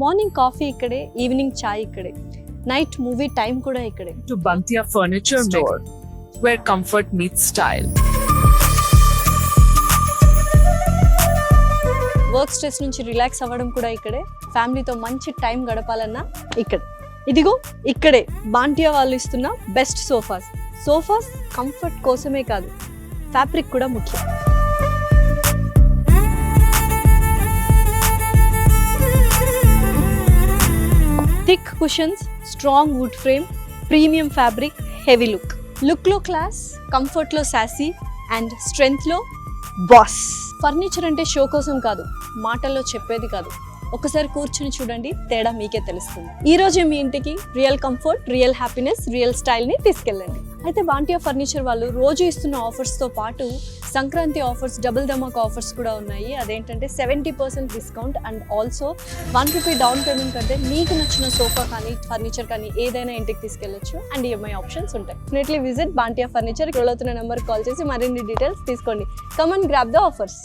Morning coffee ఇక్కడే, evening చాయ్ ఇక్కడే, night movie time కూడా ఇక్కడే. To Bantia Furniture Store, where comfort meets style. Work stress నుంచి relax అవ్వడం కూడా ఇక్కడే, ఫ్యామిలీతో మంచి టైం గడపాలన్నా ఇక్కడ. ఇదిగో ఇక్కడే బాంటియా వాళ్ళు ఇస్తున్న బెస్ట్ సోఫాస్ కంఫర్ట్ కోసమే కాదు, ఫ్యాబ్రిక్ కూడా ముఖ్యం. Thick cushions, strong wood frame, premium fabric, heavy లుక్లో క్లాస్, కంఫర్ట్లో సాసీ అండ్ స్ట్రెంగ్త్లో బాస్. ఫర్నిచర్ అంటే షో కోసం కాదు, మాటల్లో చెప్పేది కాదు, ఒకసారి కూర్చుని చూడండి, తేడా మీకే తెలుస్తుంది. ఈ రోజు మీ ఇంటికి real comfort, real happiness, real స్టైల్ని తీసుకెళ్ళండి. అయితే బాంటియా ఫర్నిచర్ వాళ్ళు రోజు ఇస్తున్న ఆఫర్స్తో పాటు సంక్రాంతి ఆఫర్స్, డబుల్ ధమాకా ఆఫర్స్ కూడా ఉన్నాయి. అదేంటంటే 70% discount and also 1 rupee down payment కంటే మీకు నచ్చిన సోఫా కానీ ఫర్నిచర్ కానీ ఏదైనా ఇంటికి తీసుకెళ్ళొచ్చు అండ్ ఈఎంఐ ఆప్షన్స్ ఉంటాయి. Definitely visit బాంటియా furniture. అవుతున్న నెంబర్ కాల్ చేసి మరిన్ని డీటెయిల్స్ తీసుకోండి. Come and grab the offers.